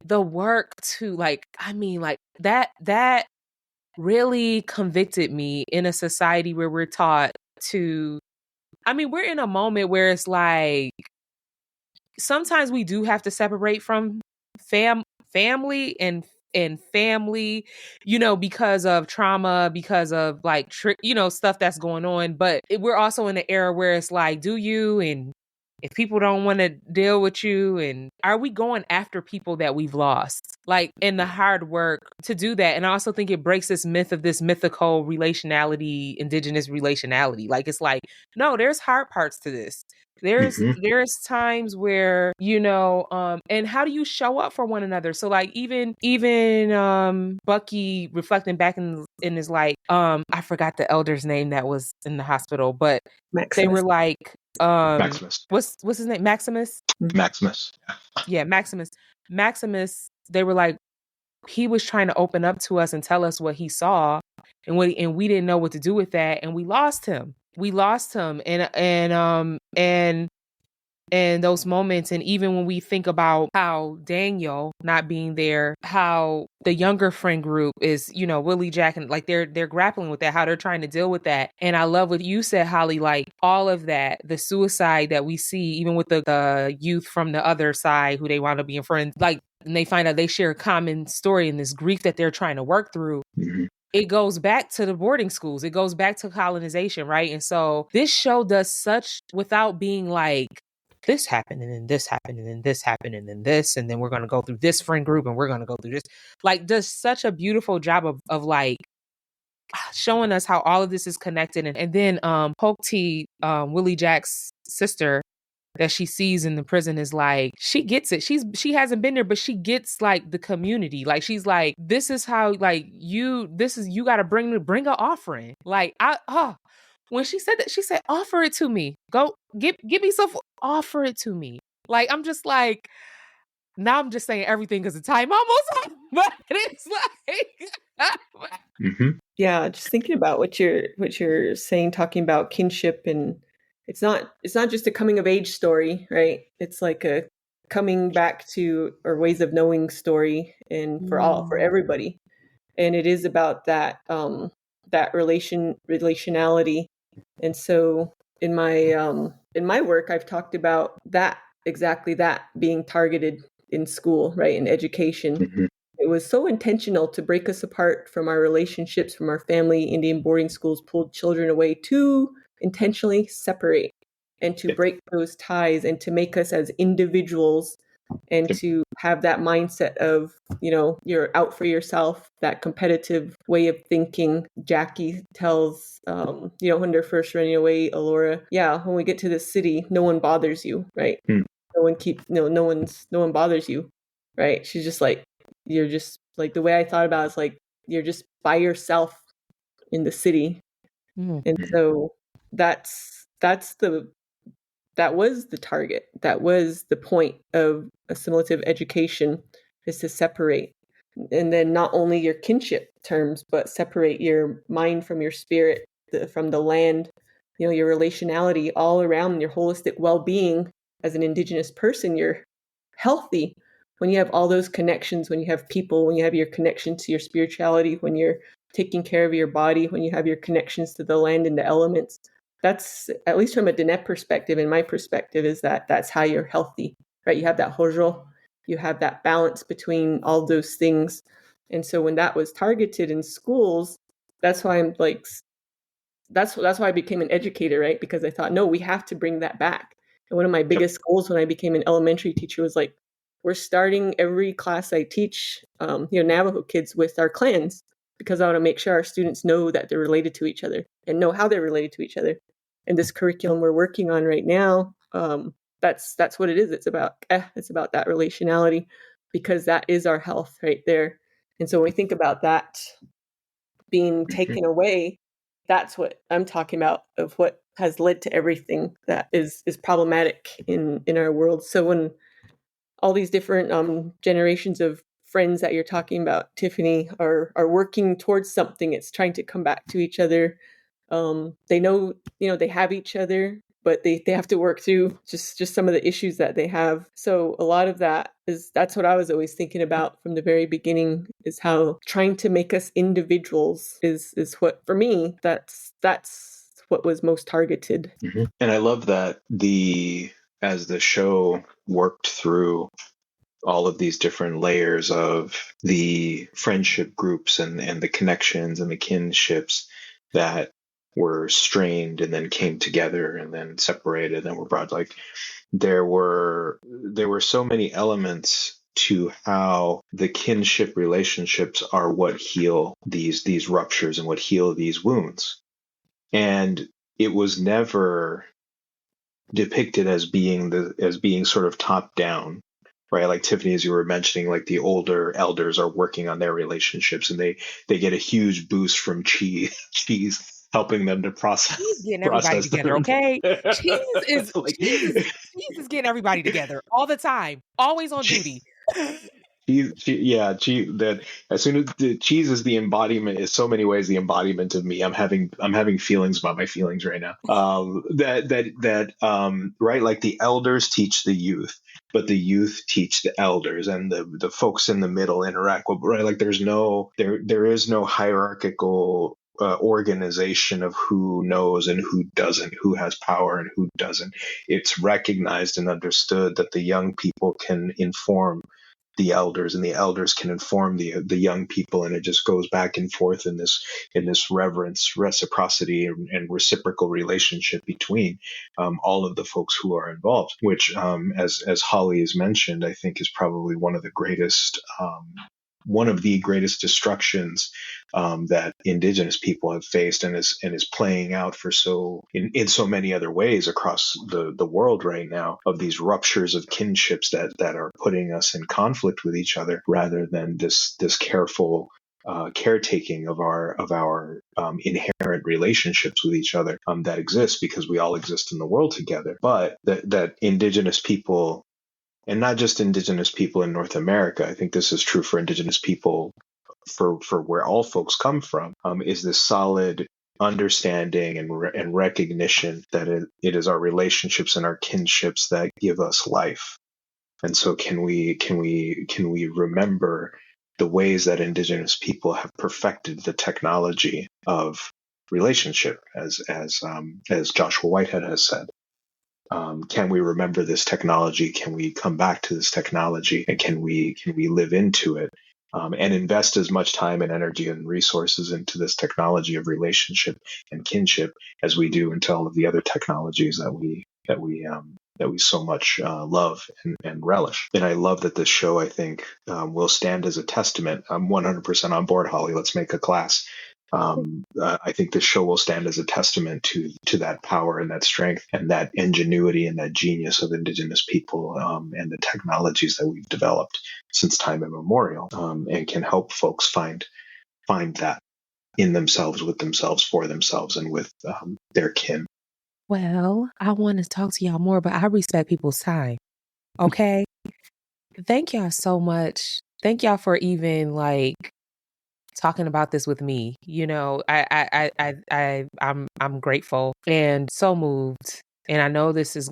the work too, like, I mean, like, that really convicted me in a society where we're taught to, I mean, we're in a moment where it's like sometimes we do have to separate from family and family, because of trauma, because of like stuff that's going on. But we're also in an era where it's like, do you, and if people don't want to deal with you, and are we going after people that we've lost, like, in the hard work to do that? And I also think it breaks this myth of this mythical relationality, indigenous relationality. Like, it's like, no, there's hard parts to this. There's times where, and how do you show up for one another? So like even Bucky reflecting back in his, like, I forgot the elder's name that was in the hospital, but Maximus. they were like Maximus. what's his name? Maximus? Maximus. Yeah, Maximus, they were like, he was trying to open up to us and tell us what he saw, and we didn't know what to do with that, and we lost him. And those moments. And even when we think about how Daniel not being there, how the younger friend group is, Willie Jack, and like they're grappling with that, how they're trying to deal with that. And I love what you said, Holly, like all of that, the suicide that we see, even with the youth from the other side who they wound up being friends, like, and they find out they share a common story in this grief that they're trying to work through. Mm-hmm. It goes back to the boarding schools. It goes back to colonization, right? And so this show does such, without being like, this happened, and then this happened, and then this happened, and then this, and then we're going to go through this friend group, and we're going to go through this, like, does such a beautiful job of like showing us how all of this is connected. And then Polk T, Willie Jack's sister, that she sees in the prison, is like, she gets it. She hasn't been there, but she gets like the community. Like, she's like, this is how, like, you got to bring an offering. Like, when she said that, she said, offer it to me. Go give me some, offer it to me. Like, I'm just like, now I'm just saying everything because the time almost up, but it's like Mm-hmm. Yeah, just thinking about what you're saying, talking about kinship, and it's not just a coming of age story, right? It's like a coming back to, or ways of knowing story, and for everybody. And it is about that that relationality. And so in my work, I've talked about that, exactly that, being targeted in school, right, in education. Mm-hmm. It was so intentional to break us apart from our relationships, from our family. Indian boarding schools pulled children away to intentionally separate and to break those ties, and to make us as individuals, and to have that mindset of, you're out for yourself, that competitive way of thinking. Jackie tells, when they're first running away, Alora, yeah, when we get to the city, no one bothers you, right? No one bothers you, right? She's just like, you're just like, the way I thought about it is like, you're just by yourself in the city. And so that was the target. That was the point of assimilative education, is to separate. And then not only your kinship terms, but separate your mind from your spirit, from the land, your relationality all around, your holistic well-being as an Indigenous person. You're healthy when you have all those connections, when you have people, when you have your connection to your spirituality, when you're taking care of your body, when you have your connections to the land and the elements. That's, at least from a Diné perspective, and my perspective, is that's how you're healthy, right? You have that hojo, you have that balance between all those things. And so when that was targeted in schools, that's why I'm like, that's why I became an educator, right? Because I thought, no, we have to bring that back. And one of my biggest goals when I became an elementary teacher was like, we're starting every class I teach, Navajo kids with our clans. because I want to make sure our students know that they're related to each other and know how they're related to each other. And this curriculum we're working on right now, that's what it is. It's about that relationality, because that is our health right there. And so when we think about that being taken away, that's what I'm talking about, of what has led to everything that is problematic in our world. So when all these different generations of friends that you're talking about, Tiffany, are working towards something, it's trying to come back to each other. They know, they have each other, but they have to work through just some of the issues that they have. So a lot of that's what I was always thinking about from the very beginning, is how trying to make us individuals is what, for me, that's what was most targeted. And I love that as the show worked through all of these different layers of the friendship groups and the connections and the kinships that were strained and then came together and then separated and were brought, like there were so many elements to how the kinship relationships are what heal these ruptures and what heal these wounds. And it was never depicted as being sort of top down, right? Like Tiffany, as you were mentioning, like the older elders are working on their relationships, and they get a huge boost from cheese helping them to process Cheese getting everybody together, okay? Cheese is like, cheese is getting everybody together all the time, always on duty. That as soon as the cheese is the embodiment, is so many ways the embodiment of me. I'm having feelings about my feelings right now. Right, like the elders teach the youth, but the youth teach the elders, and the folks in the middle interact with, right? Like there is no hierarchical organization of who knows and who doesn't, who has power and who doesn't. It's recognized and understood that the young people can inform the elders, and the elders can inform the young people, and it just goes back and forth in this reverence, reciprocity, and reciprocal relationship between all of the folks who are involved. Which, as Holly has mentioned, I think is probably one of the greatest destructions that Indigenous people have faced, and is playing out in so many other ways across the world right now, of these ruptures of kinships that are putting us in conflict with each other, rather than this careful caretaking of our inherent relationships with each other that exists because we all exist in the world together. But that Indigenous people, and not just Indigenous people in North America, I think this is true for Indigenous people for where all folks come from, is this solid understanding and recognition that it is our relationships and our kinships that give us life. And so can we remember the ways that Indigenous people have perfected the technology of relationship, as Joshua Whitehead has said? Can we remember this technology? Can we come back to this technology, and can we live into it, and invest as much time and energy and resources into this technology of relationship and kinship as we do into all of the other technologies that we so much love and relish? And I love that this show, I think, will stand as a testament. I'm 100% on board, Holly. Let's make a class. I think this show will stand as a testament to that power and that strength and that ingenuity and that genius of Indigenous people, and the technologies that we've developed since time immemorial, and can help folks find that in themselves, with themselves, for themselves, and with their kin. Well, I want to talk to y'all more, but I respect people's time. Okay. Thank y'all so much. Thank y'all for even talking about this with me. I'm grateful and so moved. And I know this is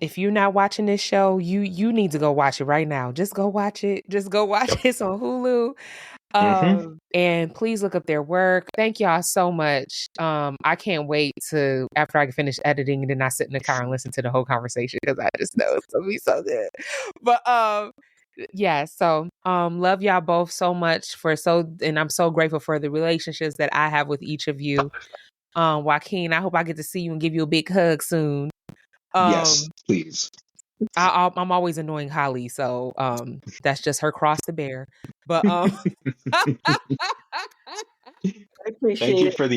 if you're not watching this show, you need to go watch it right now. Just go watch it. Just go watch it. It's on Hulu. And please look up their work. Thank y'all so much. I can't wait to, after I finish editing, and then I sit in the car and listen to the whole conversation, because I just know it's gonna be so good. But yeah, so love y'all both so much and I'm so grateful for the relationships that I have with each of you. Joaquin, I hope I get to see you and give you a big hug soon. Yes, please. I'm always annoying Holly, so that's just her cross to bear. But I appreciate Thank you it. for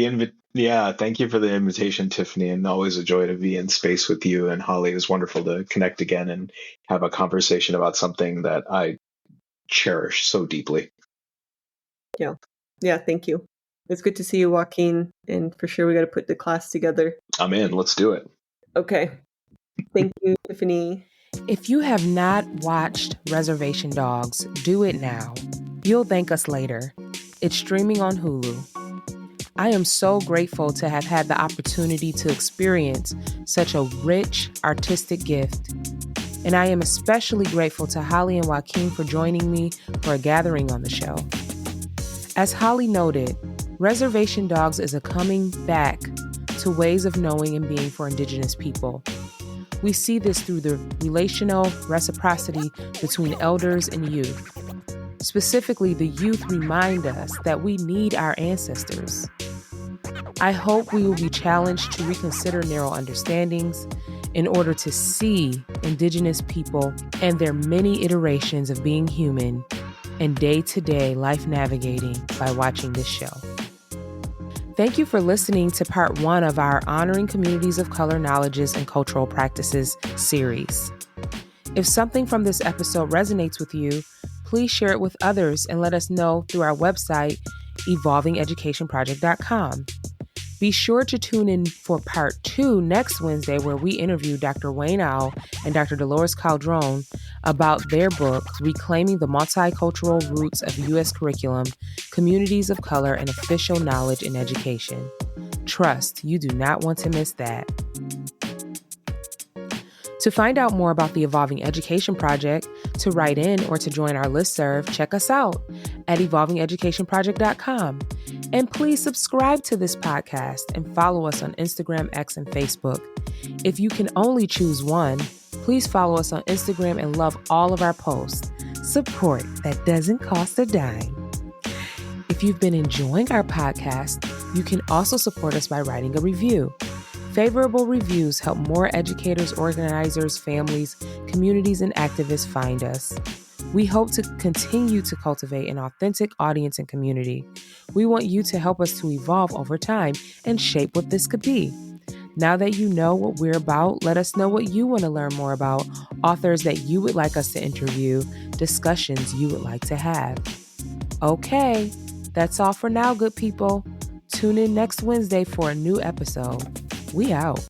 thank you for the invitation, Tiffany, and always a joy to be in space with you and Holly. It was wonderful to connect again and have a conversation about something that I cherish so deeply. Yeah. Yeah, thank you. It's good to see you, Joaquin, and for sure we got to put the class together. I'm in. Let's do it. Okay. Thank you, Tiffany. If you have not watched Reservation Dogs, do it now. You'll thank us later. It's streaming on Hulu. I am so grateful to have had the opportunity to experience such a rich artistic gift. And I am especially grateful to Holly and Joaquin for joining me for a gathering on the show. As Holly noted, Reservation Dogs is a coming back to ways of knowing and being for Indigenous people. We see this through the relational reciprocity between elders and youth. Specifically, the youth remind us that we need our ancestors. I hope we will be challenged to reconsider narrow understandings in order to see Indigenous people and their many iterations of being human and day-to-day life navigating by watching this show. Thank you for listening to part 1 of our Honoring Communities of Color Knowledges and Cultural Practices series. If something from this episode resonates with you, please share it with others and let us know through our website, evolvingeducationproject.com. Be sure to tune in for part 2 next Wednesday, where we interview Dr. Wayne Owl and Dr. Dolores Caldron about their book, Reclaiming the Multicultural Roots of U.S. Curriculum, Communities of Color and Official Knowledge in Education. Trust, you do not want to miss that. To find out more about the Evolving Education Project, to write in or to join our listserv, check us out at evolvingeducationproject.com. And please subscribe to this podcast and follow us on Instagram, X, and Facebook. If you can only choose one, please follow us on Instagram and love all of our posts. Support that doesn't cost a dime. If you've been enjoying our podcast, you can also support us by writing a review. Favorable reviews help more educators, organizers, families, communities, and activists find us. We hope to continue to cultivate an authentic audience and community. We want you to help us to evolve over time and shape what this could be. Now that you know what we're about, let us know what you want to learn more about, authors that you would like us to interview, discussions you would like to have. Okay, that's all for now, good people. Tune in next Wednesday for a new episode. We out.